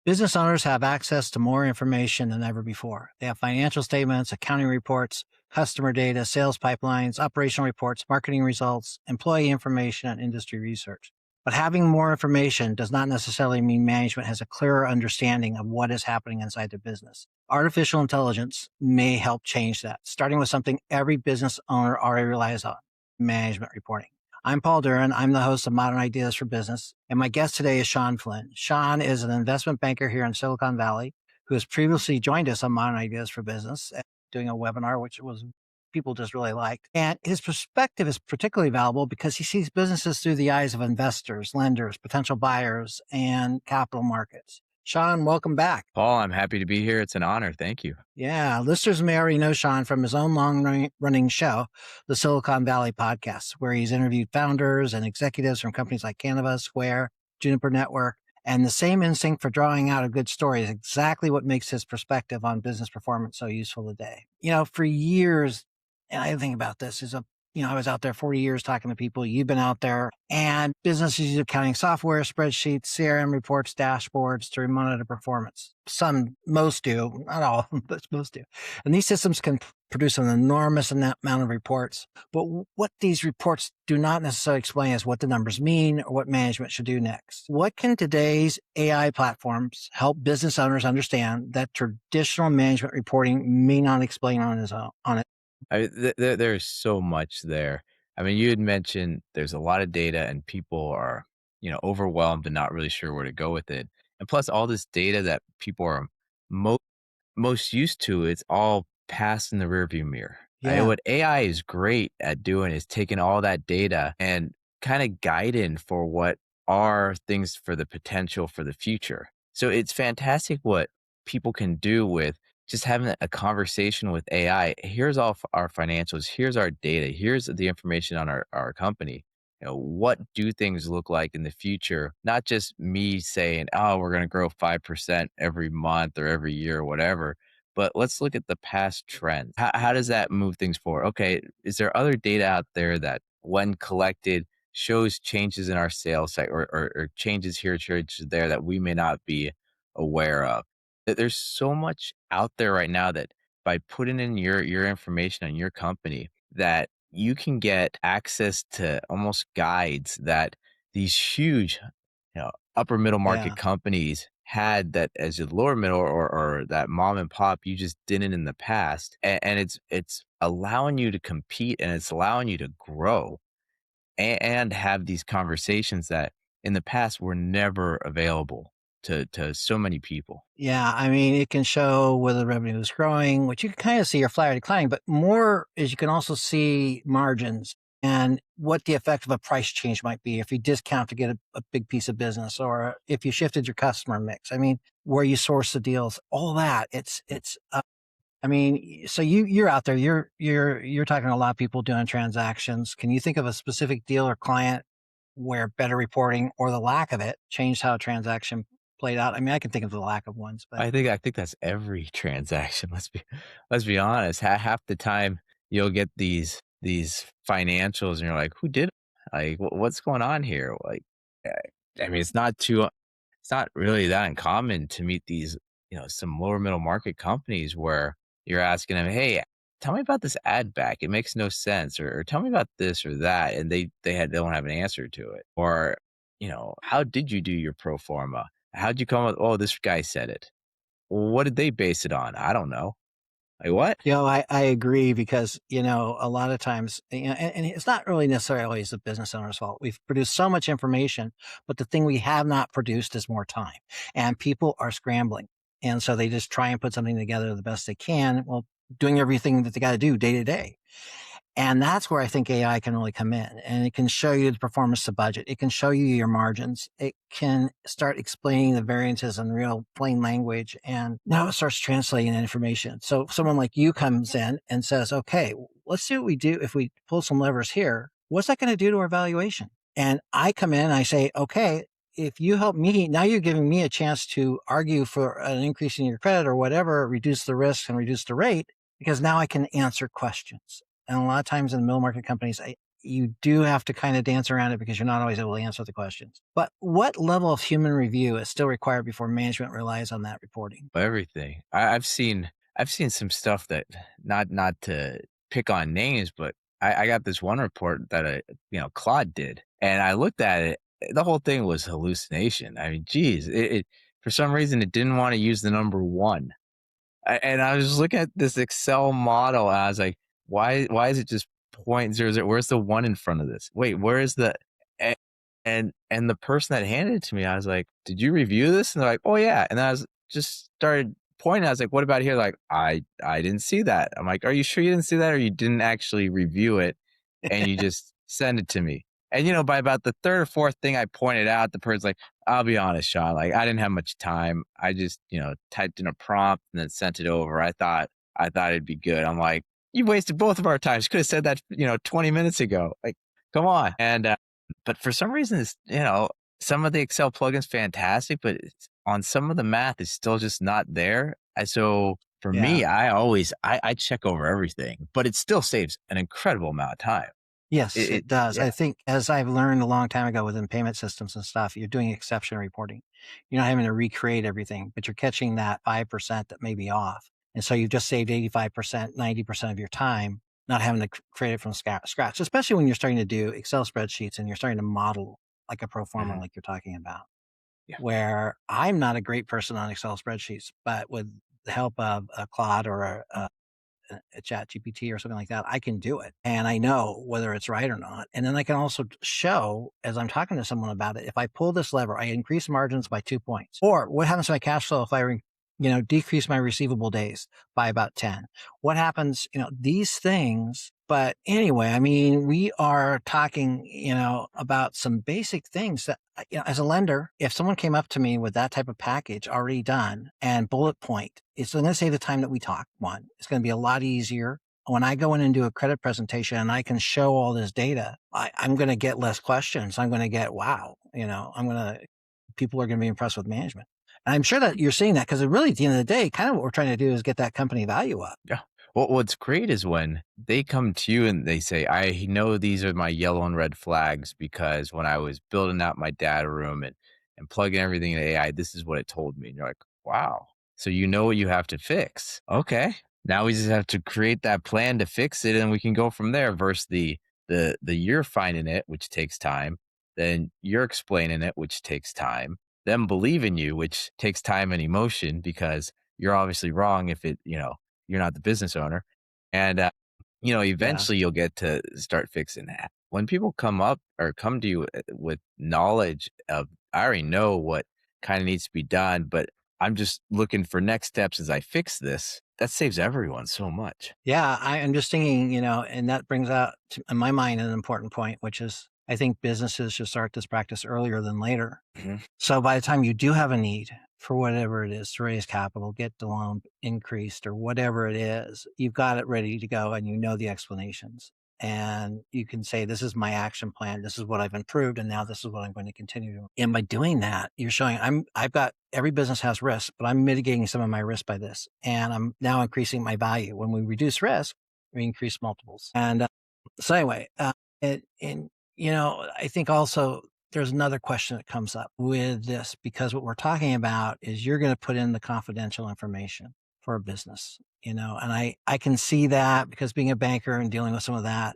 Business owners have access to more information than ever before. They have financial statements, accounting reports, customer data, sales pipelines, operational reports, marketing results, employee information, and industry research. But having more information does not necessarily mean management has a clearer understanding of what is happening inside their business. Artificial intelligence may help change that, starting with something every business owner already relies on: management reporting. I'm Paul Duren. I'm the host of Modern Ideas for Business, and my guest today is Shawn Flynn. Shawn is an investment banker here in Silicon Valley who has previously joined us on Modern Ideas for Business, doing a webinar, which was people just really liked. And his perspective is particularly valuable because he sees businesses through the eyes of investors, lenders, potential buyers, and capital markets. Shawn, welcome back. Paul, I'm happy to be here. It's an honor. Thank you. Yeah, listeners may already know Shawn from his own long-running show, the Silicon Valley Podcast, where he's interviewed founders and executives from companies like Canva, Square, Juniper Network. And the same instinct for drawing out a good story is exactly what makes his perspective on business performance so useful today. For years, and I think about this, I was out there 40 years talking to people. You've been out there, and businesses use accounting software, spreadsheets, CRM reports, dashboards to monitor performance. Most do, not all, but most do. And these systems can produce an enormous amount of reports. But what these reports do not necessarily explain is what the numbers mean or what management should do next. What can today's AI platforms help business owners understand that traditional management reporting may not explain on its own? There's so much there. I mean, you had mentioned there's a lot of data and people are, overwhelmed and not really sure where to go with it. And plus all this data that people are most most used to, it's all passed in the rearview mirror. Yeah, What AI is great at doing is taking all that data and kind of guiding for what are things for the potential for the future. So it's fantastic what people can do with just having a conversation with AI. Here's all our financials. Here's our data. Here's the information on our company. What do things look like in the future? Not just me saying, oh, we're going to grow 5% every month or every year or whatever, but let's look at the past trends. How does that move things forward? Okay, is there other data out there that, when collected, shows changes in our sales site or changes here, changes there that we may not be aware of? There's so much out there right now that by putting in your information on your company, that you can get access to almost guides that these huge, upper middle market yeah. companies had, that as a lower middle or that mom and pop you just didn't in the past. And it's allowing you to compete, and it's allowing you to grow and have these conversations that in the past were never available to so many people. Yeah, I mean, it can show whether revenue is growing, which you can kind of see, or flat or declining, but more is you can also see margins and what the effect of a price change might be if you discount to get a big piece of business, or if you shifted your customer mix. I mean, where you source the deals, all that. I mean, so you're out there, you're talking to a lot of people doing transactions. Can you think of a specific deal or client where better reporting or the lack of it changed how a transaction played out? I mean, I can think of the lack of ones, but I think that's every transaction. Let's be honest. Half the time you'll get these financials, and you're like, "Who did it? Like, what's going on here?" Like, uh, I mean, it's not really that uncommon to meet these, some lower middle market companies where you're asking them, "Hey, tell me about this ad back. It makes no sense," or "Tell me about this or that," and they don't have an answer to it. Or, "How did you do your pro forma? How'd you come up? Oh, this guy said it." Well, what did they base it on? I don't know. Like, what? I agree because, a lot of times, and it's not really necessarily always the business owner's fault. We've produced so much information, but the thing we have not produced is more time, and people are scrambling. And so they just try and put something together the best they can, while doing everything that they got to do day to day. And that's where I think AI can really come in, and it can show you the performance to budget. It can show you your margins. It can start explaining the variances in real plain language. And now it starts translating that information. So someone like you comes in and says, okay, let's see what we do. If we pull some levers here, what's that going to do to our valuation? And I come in and I say, okay, if you help me, now you're giving me a chance to argue for an increase in your credit or whatever, reduce the risk and reduce the rate, because now I can answer questions. And a lot of times in the middle market companies, you do have to kind of dance around it because you're not always able to answer the questions. But what level of human review is still required before management relies on that reporting? Everything. I've seen some stuff that, not to pick on names, but I got this one report that Claude did, and I looked at it. The whole thing was hallucination. I mean, geez, it for some reason it didn't want to use the number one. And I was just looking at this Excel model, and I was like, why is it just point zero zero? Where's the one in front of this? Wait, where is the a- and the person that handed it to me, I was like, did you review this? And they're like, oh yeah. And then I was just started pointing. I was like, what about here? Like, I didn't see that. I'm like, are you sure you didn't see that, or you didn't actually review it and you just send it to me? And by about the third or fourth thing I pointed out, the person's like, I'll be honest, Shawn, like, I didn't have much time. I just, typed in a prompt and then sent it over. I thought it'd be good. I'm like, "You wasted both of our times. You could have said that, 20 minutes ago. Like, come on." And, but for some reason, some of the Excel plugins fantastic, but on some of the math, it's still just not there. And so for Yeah. me, I check over everything, but it still saves an incredible amount of time. Yes, It it does. Yeah. I think as I've learned a long time ago within payment systems and stuff, you're doing exception reporting. You're not having to recreate everything, but you're catching that 5% that may be off. And so you've just saved 85%, 90% of your time not having to create it from scratch, especially when you're starting to do Excel spreadsheets and you're starting to model like a pro forma, Mhm. like you're talking about, Yeah. where I'm not a great person on Excel spreadsheets, but with the help of a Claude or a chat GPT or something like that, I can do it. And I know whether it's right or not. And then I can also show as I'm talking to someone about it, if I pull this lever, I increase margins by 2 points. Or what happens to my cash flow if I decrease my receivable days by about 10? What happens, these things. But anyway, I mean, we are talking, about some basic things that, as a lender, if someone came up to me with that type of package already done and bullet point, it's going to say the time that we talk. One, it's going to be a lot easier. When I go in and do a credit presentation and I can show all this data, I'm going to get less questions. I'm going to get, wow, people are going to be impressed with management. And I'm sure that you're seeing that because really at the end of the day, kind of what we're trying to do is get that company value up. Yeah. Well, what's great is when they come to you and they say, I know these are my yellow and red flags because when I was building out my data room and plugging everything in AI, this is what it told me. And you're like, wow. So you know what you have to fix. Okay. Now we just have to create that plan to fix it and we can go from there versus the you're finding it, which takes time. Then you're explaining it, which takes time. Them believing you, which takes time and emotion because you're obviously wrong if you're not the business owner. And, Yeah. eventually you'll get to start fixing that. When people come up or come to you with knowledge of, I already know what kind of needs to be done, but I'm just looking for next steps as I fix this. That saves everyone so much. Yeah, I am just thinking, and that brings out to, in my mind an important point, which is I think businesses should start this practice earlier than later. Mhm. So by the time you do have a need for whatever it is to raise capital, get the loan increased or whatever it is, you've got it ready to go and you know the explanations. And you can say, this is my action plan. This is what I've improved. And now this is what I'm going to continue to. And by doing that, you're showing I've got every business has risk, but I'm mitigating some of my risk by this. And I'm now increasing my value. When we reduce risk, we increase multiples. And so anyway, and I think also there's another question that comes up with this because what we're talking about is you're going to put in the confidential information for a business, and I can see that because being a banker and dealing with some of that,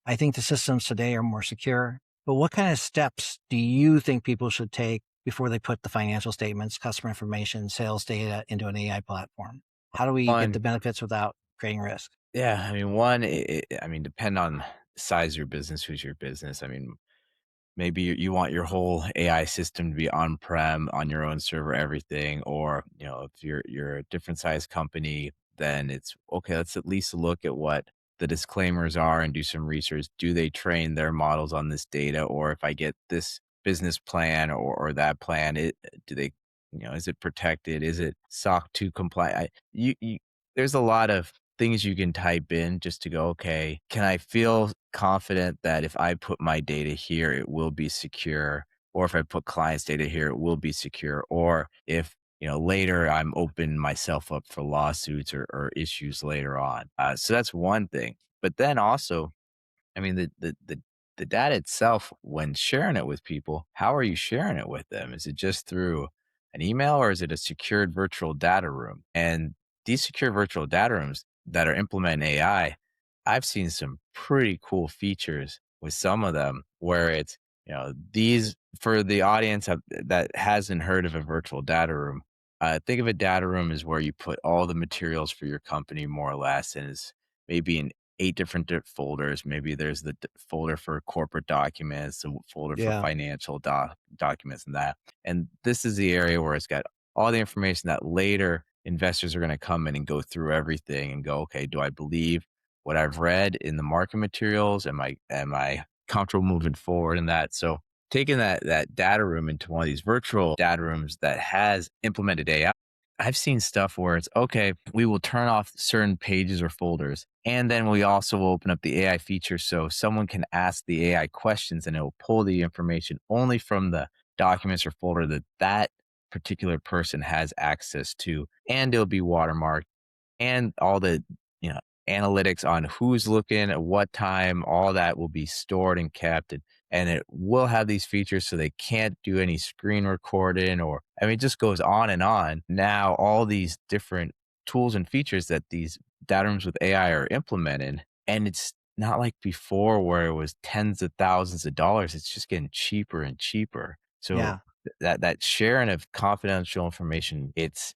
I think the systems today are more secure. But what kind of steps do you think people should take before they put the financial statements, customer information, sales data into an AI platform? How do we get the One, benefits without creating risk? yeah, I mean, one, depend on the size of your business, who's your business. I mean, maybe you want your whole AI system to be on-prem, on your own server, everything, or, if you're a different size company, then it's okay, let's at least look at what the disclaimers are and do some research. Do they train their models on this data? Or if I get this business plan or that plan, do they, is it protected? Is it SOC 2 compliant? There's a lot of things you can type in just to go, okay, can I feel confident that if I put my data here, it will be secure? Or if I put clients' data here, it will be secure? Or if, later I'm opening myself up for lawsuits or issues later on. So that's one thing. But then also, I mean, the data itself, when sharing it with people, how are you sharing it with them? Is it just through an email or is it a secured virtual data room? And these secure virtual data rooms that are implementing AI, I've seen some pretty cool features with some of them where it's, these for the audience that hasn't heard of a virtual data room. Think of a data room as where you put all the materials for your company, more or less, and is maybe in 8 different folders. Maybe there's the folder for corporate documents, a folder for Yeah. financial documents and that. And this is the area where it's got all the information that later investors are going to come in and go through everything and go, okay, do I believe what I've read in the market materials? Am I comfortable moving forward in that? So taking that data room into one of these virtual data rooms that has implemented AI, I've seen stuff where it's okay, we will turn off certain pages or folders. And then we also will open up the AI feature so someone can ask the AI questions and it will pull the information only from the documents or folder that that particular person has access to. And it'll be watermarked and all the, you know, analytics on who's looking at what time, all that will be stored and kept. And it will have these features so they can't do any screen recording or, I mean, it just goes on and on. Now, all these different tools and features that these data rooms with AI are implementing. And it's not like before where it was tens of thousands of dollars. It's just getting cheaper and cheaper. So Yeah. that sharing of confidential information, it's,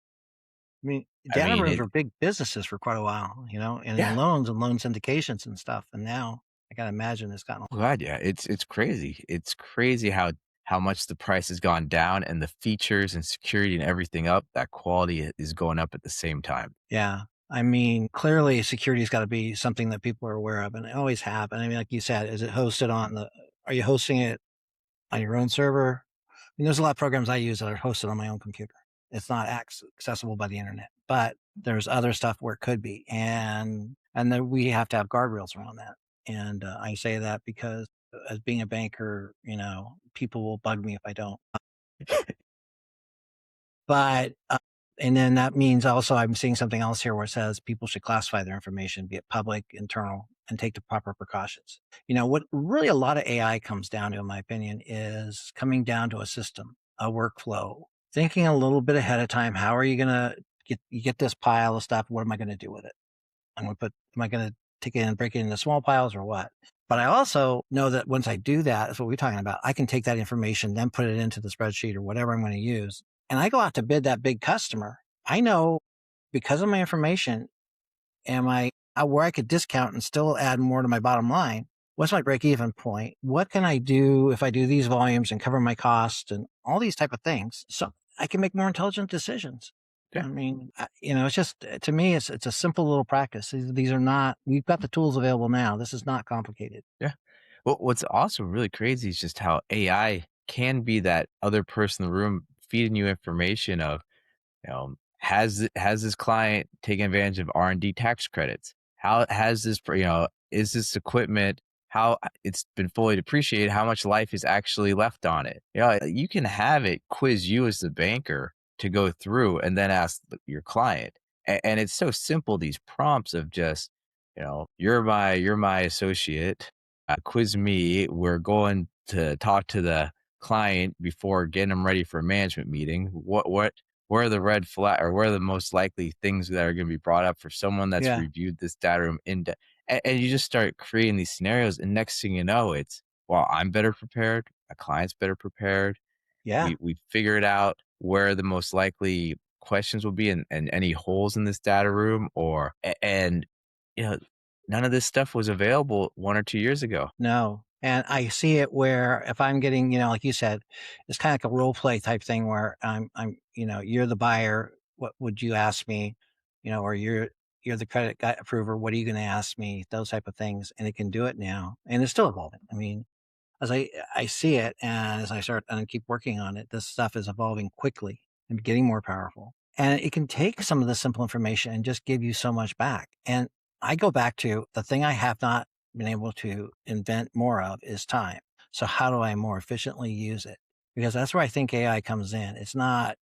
I mean, I data mean, rooms it, were big businesses for quite a while, and in yeah. loans and loan syndications and stuff. And now I gotta imagine it's gotten Oh god, yeah, it's crazy. It's crazy how much the price has gone down and the features and security and everything up, that quality is going up at the same time. yeah. I mean, clearly security's gotta be something that people are aware of, and they always have. And I mean, like you said, is it hosted on the are you hosting it on your own server? I mean, there's a lot of programs I use that are hosted on my own computer. It's not accessible by the internet, but there's other stuff where it could be, and then we have to have guardrails around that. And I say that because as being a banker, people will bug me if I don't. But and then that means also I'm seeing something else here where it says people should classify their information, be it public, internal, and take the proper precautions. What really a lot of AI comes down to, in my opinion, is coming down to a system, a workflow, thinking a little bit ahead of time. How are you going to get this pile of stuff? What am I going to do with it? Am I going to take it and break it into small piles or what? But I also know that once I do that, that's what we're talking about. I can take that information, then put it into the spreadsheet or whatever I'm going to use. And I go out to bid that big customer. I know because of my information, am I where I could discount and still add more to my bottom line? What's my break even point? What can I do if I do these volumes and cover my costs and all these type of things? So I can make more intelligent decisions. Yeah, I mean, it's just to me, it's a simple little practice. These are not. We've got the tools available now. This is not complicated. yeah. Well, what's also really crazy is just how AI can be that other person in the room feeding you information of, has this client taken advantage of R&D tax credits? How has this, is this equipment, how it's been fully depreciated, how much life is actually left on it? You can have it quiz you as the banker to go through and then ask your client. And it's so simple, these prompts of just, you're my associate, quiz me. We're going to talk to the client before getting them ready for a management meeting. Where are the red flag or where are the most likely things that are going to be brought up for someone that's Yeah, reviewed this data room in depth? And you just start creating these scenarios. And next thing you know, it's, well, I'm better prepared. My client's better prepared. yeah. We figured out where the most likely questions will be and any holes in this data room and, you know, none of this stuff was available 1 or 2 years ago. No. And I see it where if I'm getting, like you said, it's kind of like a role play type thing where you're the buyer. What would you ask me? Or you're the credit guy approver. What are you going to ask me? Those type of things. And it can do it now. And it's still evolving. I mean, as I see it and as I start and keep working on it, this stuff is evolving quickly and getting more powerful. And it can take some of the simple information and just give you so much back. And I go back to the thing I have not been able to invent more of is time. So how do I more efficiently use it? Because that's where I think AI comes in. It's not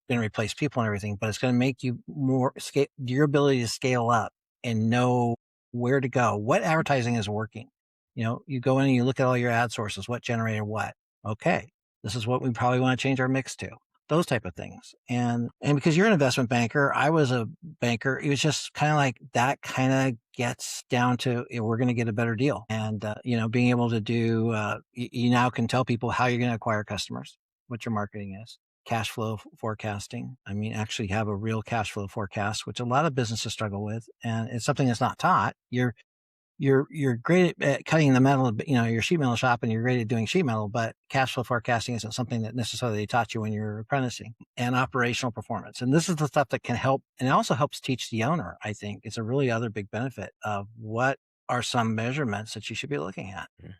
going to replace people and everything, but it's going to make you more your ability to scale up and know where to go, what advertising is working You go in and you look at all your ad sources, what generated what. Okay, this is what we probably want to change our mix to. Those type of things. And because you're an investment banker, I was a banker. It was just kind of like that kind of gets down to we're going to get a better deal. And being able to do you now can tell people how you're going to acquire customers, what your marketing is, cash flow forecasting. I mean, actually have a real cash flow forecast, which a lot of businesses struggle with, and it's something that's not taught. You're great at cutting the metal, your sheet metal shop, and you're great at doing sheet metal, but cash flow forecasting isn't something that necessarily taught you when you're apprenticing, and operational performance. And this is the stuff that can help, and it also helps teach the owner. I think it's a really other big benefit of what are some measurements that you should be looking at. Mm.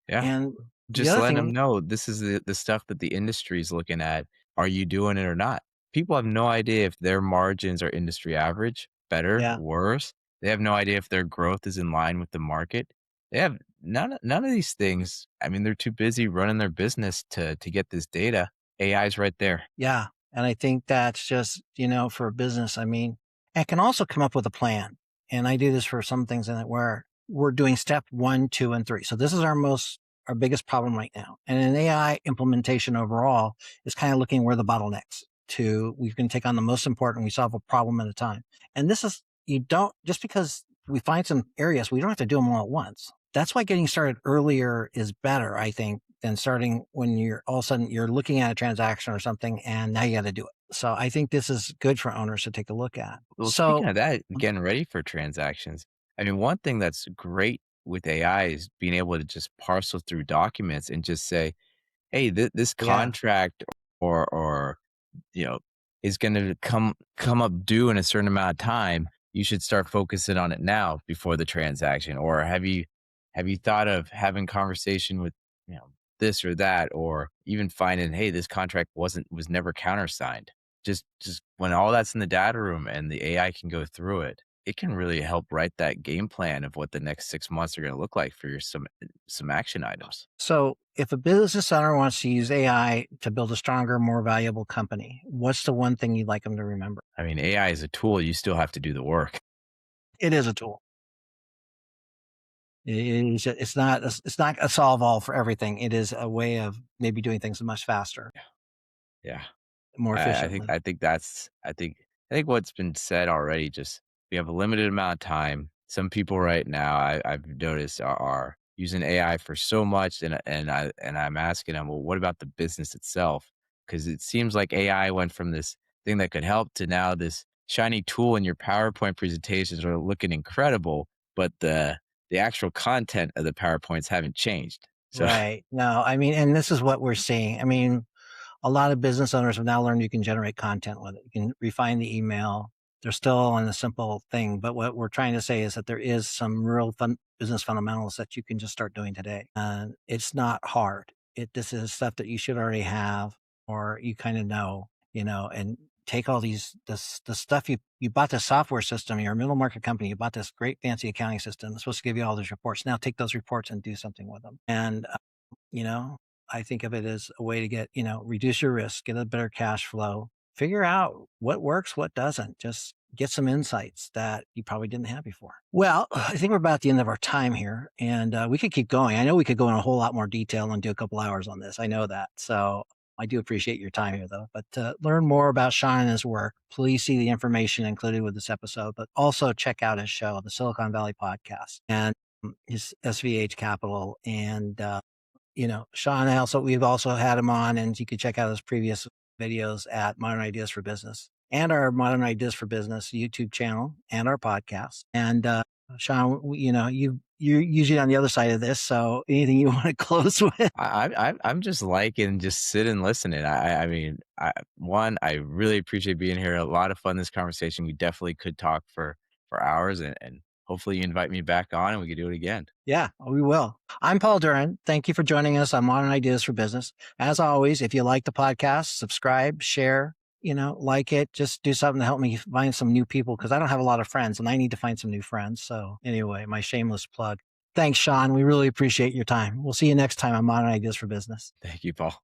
Yeah. And the Just other letting them thing, know this is the stuff that the industry is looking at. Are you doing it or not? People have no idea if their margins are industry average, better, yeah, worse. They have no idea if their growth is in line with the market. They have none of these things. I mean, they're too busy running their business to get this data. AI's right there. yeah, and I think that's just for a business. I mean, and can also come up with a plan. And I do this for some things in it where we're doing step 1, 2, and 3. So this is our biggest problem right now. And an AI implementation overall is kind of looking where the bottlenecks to we can take on the most important. We solve a problem at a time. And this is you don't just because we find some areas we don't have to do them all at once. That's why getting started earlier is better, I think, than starting when you're all of a sudden you're looking at a transaction or something and now you got to do it. So I think this is good for owners to take a look at. Well, speaking So of that, getting ready for transactions. I mean, one thing that's great with AI is being able to just parcel through documents and just say, "Hey, this yeah, contract or you know is going to come up due in a certain amount of time. You should start focusing on it now before the transaction." Or have you thought of having conversation with you know this or that, or even finding, "Hey, this contract was never countersigned." Just when all that's in the data room and the AI can go through it, it can really help write that game plan of what the next 6 months are going to look like for your some action items. so if a business owner wants to use AI to build a stronger, more valuable company, what's the one thing you'd like them to remember? I mean, AI is a tool, you still have to do the work. It is a tool. It's not a solve all for everything. It is a way of maybe doing things much faster, Yeah. more I think efficiently. I think what's been said already, just we have a limited amount of time. Some people right now I've noticed are using AI for so much, and I'm asking them, well, what about the business itself? Because it seems like AI went from this thing that could help to now this shiny tool, and your PowerPoint presentations are looking incredible, but the actual content of the PowerPoints haven't changed. So Right. No, I mean, and this is what we're seeing. I mean, a lot of business owners have now learned you can generate content with it. You can refine the email. They're still on a simple thing, but what we're trying to say is that there is some real business fundamentals that you can just start doing today. And it's not hard. This is stuff that you should already have, or you kind of know, and take all the stuff you bought the software system, you're a middle market company, you bought this great fancy accounting system. It's supposed to give you all these reports. Now take those reports and do something with them. And you know, I think of it as a way to get, reduce your risk, get a better cash flow, figure out what works, what doesn't. Just get some insights that you probably didn't have before. Well, I think we're about at the end of our time here, and we could keep going. I know we could go in a whole lot more detail and do a couple hours on this. I know that. So I do appreciate your time here, though. But to learn more about Shawn and his work, please see the information included with this episode, but also check out his show, the Silicon Valley Podcast, and his SVH Capital, and Shawn also, we've also had him on, and you can check out his previous videos at Modern Ideas for Business and our Modern Ideas for Business YouTube channel and our podcast. And Shawn, you're usually on the other side of this, so anything you want to close with? I'm just liking just sitting listening. I mean, I really appreciate being here. A lot of fun this conversation. We definitely could talk for hours, and hopefully you invite me back on and we can do it again. Yeah, we will. I'm Paul Duren. Thank you for joining us on Modern Ideas for Business. As always, if you like the podcast, subscribe, share, like it. Just do something to help me find some new people because I don't have a lot of friends and I need to find some new friends. So, anyway, my shameless plug. Thanks, Shawn. We really appreciate your time. We'll see you next time on Modern Ideas for Business. Thank you, Paul.